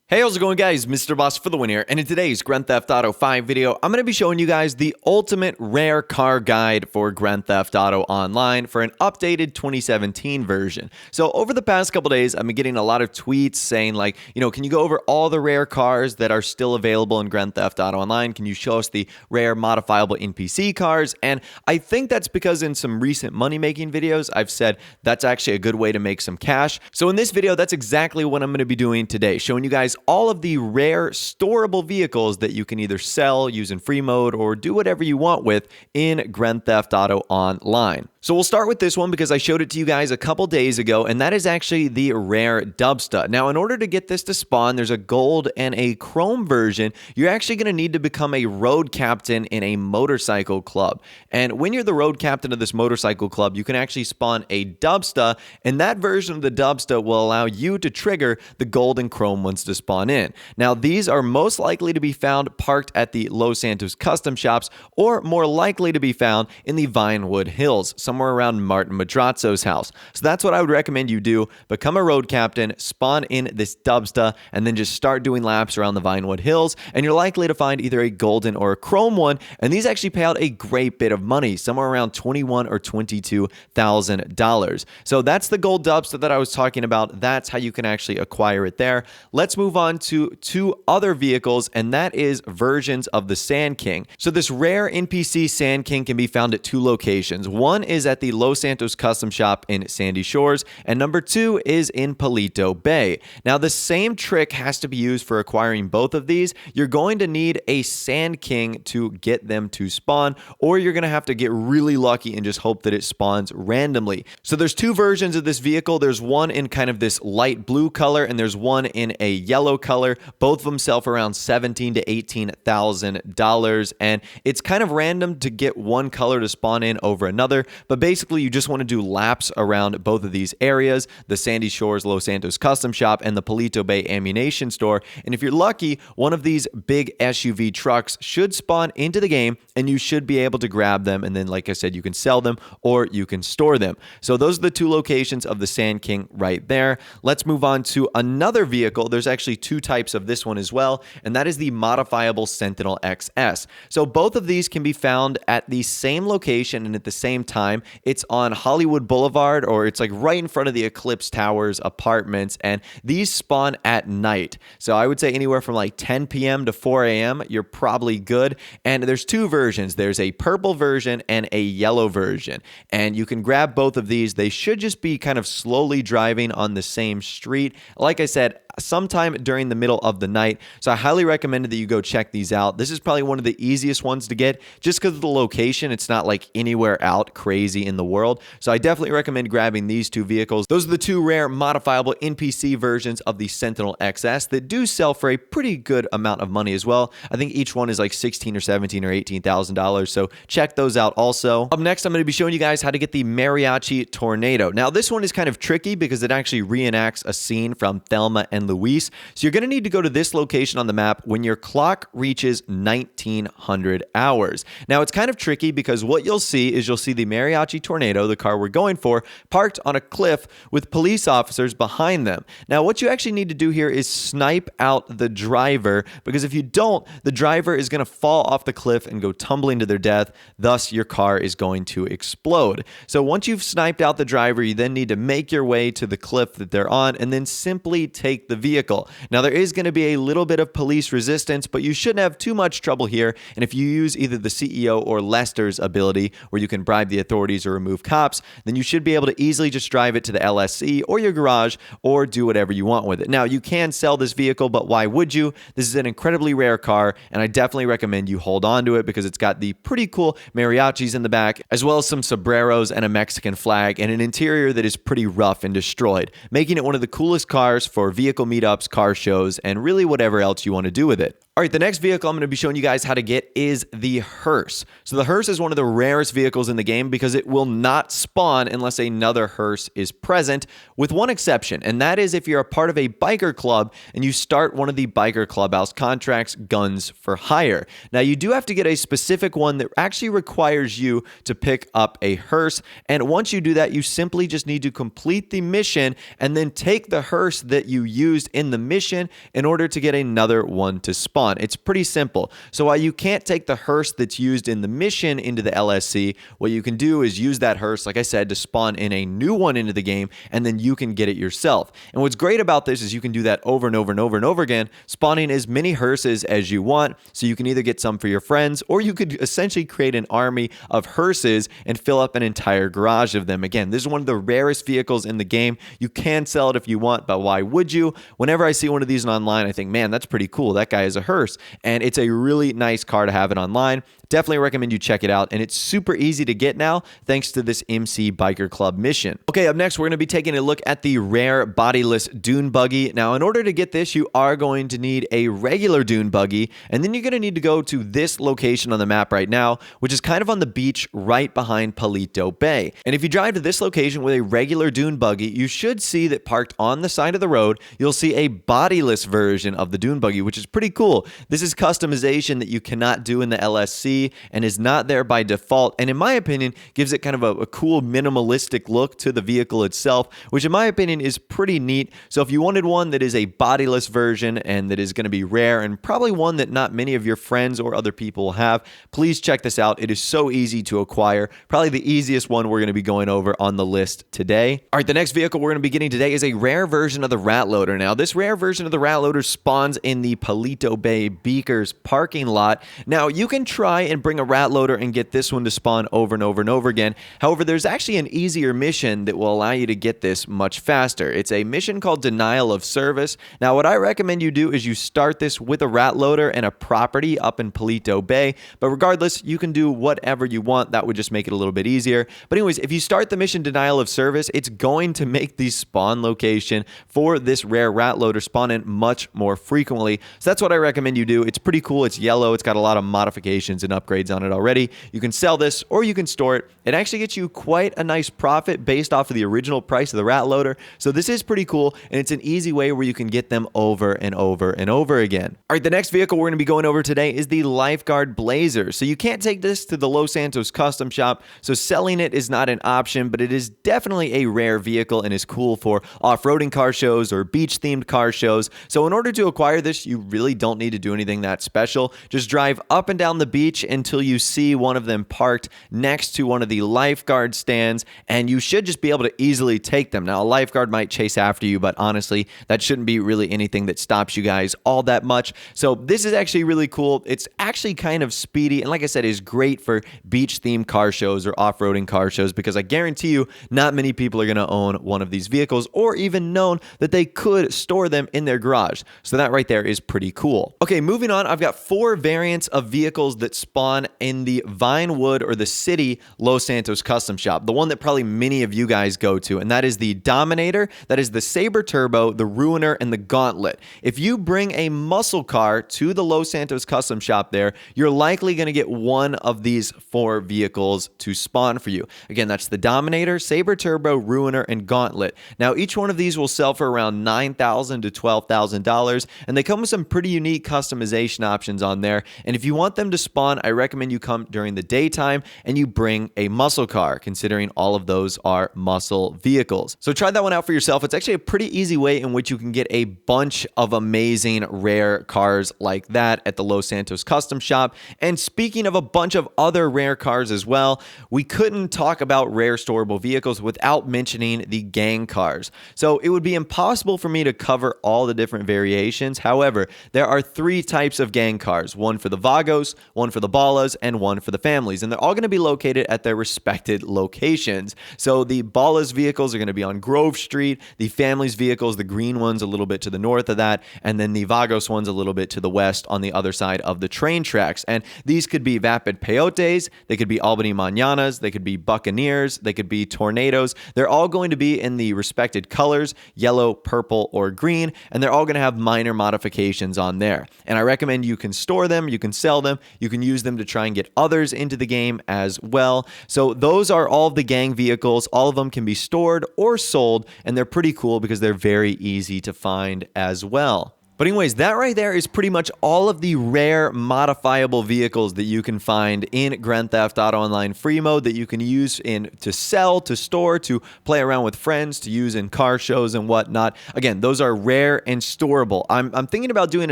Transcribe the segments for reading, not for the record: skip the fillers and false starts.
Hey, how's it going, guys? Mr. Boss for the win here, and in today's Grand Theft Auto 5 video, I'm going to be showing you guys the ultimate rare car guide for Grand Theft Auto Online for an updated 2017 version. So over the past couple days, I've been getting a lot of tweets saying like, can you go over all the rare cars that are still available in Grand Theft Auto Online? Can you show us the rare modifiable NPC cars? And I think that's because in some recent money-making videos, I've said that's actually a good way to make some cash. So in this video, that's exactly what I'm going to be doing today, showing you guys all of the rare storable vehicles that you can either sell, use in free mode, or do whatever you want with in Grand Theft Auto Online. So we'll start with this one because I showed it to you guys a couple days ago, and that is actually the rare Dubsta. Now, in order to get this to spawn, there's a gold and a chrome version. You're actually going to need to become a road captain in a motorcycle club. And when you're the road captain of this motorcycle club, you can actually spawn a Dubsta, and that version of the Dubsta will allow you to trigger the gold and chrome ones to spawn in. Now, these are most likely to be found parked at the Los Santos custom shops, or more likely to be found in the Vinewood Hills, somewhere around Martin Madrazzo's house. So that's what I would recommend you do. Become a road captain, spawn in this Dubsta, and then just start doing laps around the Vinewood Hills, and you're likely to find either a golden or a chrome one, and these actually pay out a great bit of money, somewhere around $21,000 or $22,000. So that's the gold Dubsta that I was talking about. That's how you can actually acquire it there. Let's move on to two other vehicles, and that is versions of the Sand King. So this rare NPC Sand King can be found at two locations. One is at the Los Santos Custom Shop in Sandy Shores, and number two is in Palito Bay. Now, the same trick has to be used for acquiring both of these. You're going to need a Sand King to get them to spawn, or you're going to have to get really lucky and just hope that it spawns randomly. So there's two versions of this vehicle. There's one in kind of this light blue color, and there's one in a yellow color. Both of them sell for around $17,000 to $18,000, and it's kind of random to get one color to spawn in over another, but basically you just want to do laps around both of these areas, the Sandy Shores Los Santos Custom Shop and the Palito Bay Ammunition Store, and if you're lucky, one of these big SUV trucks should spawn into the game, and you should be able to grab them, and then like I said, you can sell them or you can store them. So those are the two locations of the Sand King right there. Let's move on to another vehicle. There's actually two types of this one as well, and that is the modifiable Sentinel XS. So both of these can be found at the same location and at the same time. It's on Hollywood Boulevard, or it's like right in front of the Eclipse Towers apartments, and these spawn at night. So I would say anywhere from like 10 p.m. to 4 a.m. you're probably good. And there's two versions. There's a purple version and a yellow version, and you can grab both of these. They should just be kind of slowly driving on the same street. Like I said, sometime during the middle of the night. So I highly recommend that you go check these out. This is probably one of the easiest ones to get just because of the location. It's not like anywhere out crazy in the world. So I definitely recommend grabbing these two vehicles. Those are the two rare modifiable NPC versions of the Sentinel XS that do sell for a pretty good amount of money as well. I think each one is like $16,000 or $17,000 or $18,000. So check those out also. Up next, I'm going to be showing you guys how to get the Mariachi Tornado. Now, this one is kind of tricky because it actually reenacts a scene from Thelma and Louise. So you're going to need to go to this location on the map when your clock reaches 1900 hours. Now, it's kind of tricky because what you'll see is you'll see the Mariachi Tornado, the car we're going for, parked on a cliff with police officers behind them. Now, what you actually need to do here is snipe out the driver, because if you don't, the driver is going to fall off the cliff and go tumbling to their death. Thus, your car is going to explode. So once you've sniped out the driver, you then need to make your way to the cliff that they're on and then simply take the vehicle. Now, there is going to be a little bit of police resistance, but you shouldn't have too much trouble here. And if you use either the CEO or Lester's ability, where you can bribe the authorities or remove cops, then you should be able to easily just drive it to the LSC or your garage or do whatever you want with it. Now, you can sell this vehicle, but why would you? This is an incredibly rare car, and I definitely recommend you hold on to it because it's got the pretty cool mariachis in the back, as well as some sombreros and a Mexican flag, and an interior that is pretty rough and destroyed, making it one of the coolest cars for vehicle meetups, car shows, and really whatever else you want to do with it. All right, the next vehicle I'm going to be showing you guys how to get is the Hearse. So the Hearse is one of the rarest vehicles in the game because it will not spawn unless another Hearse is present, with one exception, and that is if you're a part of a biker club and you start one of the biker clubhouse contracts, Guns for Hire. Now, you do have to get a specific one that actually requires you to pick up a Hearse, and once you do that, you simply just need to complete the mission and then take the Hearse that you used in the mission in order to get another one to spawn. It's pretty simple. So while you can't take the Hearse that's used in the mission into the LSC, what you can do is use that Hearse, like I said, to spawn in a new one into the game, and then you can get it yourself. And what's great about this is you can do that over and over and over and over again, spawning as many Hearses as you want. So you can either get some for your friends, or you could essentially create an army of Hearses and fill up an entire garage of them. Again, this is one of the rarest vehicles in the game. You can sell it if you want, but why would you? Whenever I see one of these online, I think, man, that's pretty cool. That guy is a Hearse. And it's a really nice car to have it online. Definitely recommend you check it out, and it's super easy to get now thanks to this MC Biker Club mission. Okay, up next, we're going to be taking a look at the rare Bodyless Dune Buggy. Now, in order to get this, you are going to need a regular Dune Buggy, and then you're going to need to go to this location on the map right now, which is kind of on the beach right behind Palito Bay. And if you drive to this location with a regular Dune Buggy, you should see that parked on the side of the road, you'll see a bodyless version of the Dune Buggy, which is pretty cool. This is customization that you cannot do in the LSC and is not there by default, and in my opinion gives it kind of a cool minimalistic look to the vehicle itself, which in my opinion is pretty neat. So if you wanted one that is a bodyless version and that is going to be rare and probably one that not many of your friends or other people will have, please check this out. It is so easy to acquire, probably the easiest one we're going to be going over on the list today. All right, the next vehicle we're going to be getting today is a rare version of the Rat Loader. Now, this rare version of the Rat Loader spawns in the Palito Bay Beakers parking lot. Now, you can try and bring a Rat Loader and get this one to spawn over and over and over again. However, there's actually an easier mission that will allow you to get this much faster. It's a mission called Denial of Service. Now, what I recommend you do is you start this with a Rat Loader and a property up in Palito Bay, but regardless, you can do whatever you want. That would just make it a little bit easier. But anyways, if you start the mission Denial of Service, it's going to make the spawn location for this rare Rat Loader spawn in much more frequently. So that's what I recommend you do. It's pretty cool. It's yellow. It's got a lot of modifications and upgrades on it already. You can sell this or you can store it. It actually gets you quite a nice profit based off of the original price of the Rat Loader. So this is pretty cool, and it's an easy way where you can get them over and over and over again. All right, the next vehicle we're going to be going over today is the Lifeguard Blazer. So you can't take this to the Los Santos custom shop, so selling it is not an option, but it is definitely a rare vehicle and is cool for off-roading car shows or beach-themed car shows. So in order to acquire this, you really don't need to do anything that special. Just drive up and down the beach until you see one of them parked next to one of the lifeguard stands, and you should just be able to easily take them. Now, a lifeguard might chase after you, but honestly, that shouldn't be really anything that stops you guys all that much. So this is actually really cool. It's actually kind of speedy, and like I said, is great for beach-themed car shows or off-roading car shows, because I guarantee you not many people are going to own one of these vehicles or even known that they could store them in their garage. So that right there is pretty cool. Okay, moving on, I've got 4 variants of vehicles that spawn in the Vinewood or the City Los Santos custom shop, the one that probably many of you guys go to, and that is the Dominator, that is the Sabre Turbo, the Ruiner, and the Gauntlet. If you bring a muscle car to the Los Santos custom shop there, you're likely going to get one of these 4 vehicles to spawn for you. Again, that's the Dominator, Sabre Turbo, Ruiner, and Gauntlet. Now, each one of these will sell for around $9,000 to $12,000, and they come with some pretty unique customization options on there. And if you want them to spawn, I recommend you come during the daytime and you bring a muscle car, considering all of those are muscle vehicles. So try that one out for yourself. It's actually a pretty easy way in which you can get a bunch of amazing rare cars like that at the Los Santos custom shop. And speaking of a bunch of other rare cars as well, we couldn't talk about rare storable vehicles without mentioning the gang cars. So it would be impossible for me to cover all the different variations. However, there are 3 types of gang cars, one for the Vagos, one for the Ballas, and one for the families. And they're all going to be located at their respected locations. So the Ballas vehicles are going to be on Grove Street, the families vehicles, the green ones a little bit to the north of that, and then the Vagos ones a little bit to the west on the other side of the train tracks. And these could be Vapid Peyotes, they could be Albany Mananas, they could be Buccaneers, they could be Tornadoes. They're all going to be in the respected colors, yellow, purple, or green, and they're all going to have minor modifications on there. rare. And I recommend you can store them, you can sell them, you can use them to try and get others into the game as well. So those are all of the gang vehicles. All of them can be stored or sold, and they're pretty cool because they're very easy to find as well. But anyways, that right there is pretty much all of the rare modifiable vehicles that you can find in Grand Theft Auto Online free mode that you can use to sell, to store, to play around with friends, to use in car shows and whatnot. Again, those are rare and storable. I'm thinking about doing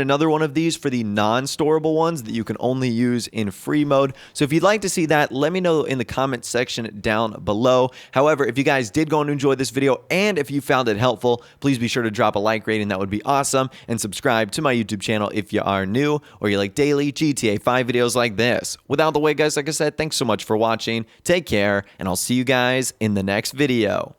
another one of these for the non-storable ones that you can only use in free mode. So if you'd like to see that, let me know in the comment section down below. However, if you guys did go and enjoy this video and if you found it helpful, please be sure to drop a like rating. That would be awesome. And subscribe to my YouTube channel if you are new or you like daily GTA 5 videos like this. Without the way, guys, like I said, thanks so much for watching. Take care, and I'll see you guys in the next video.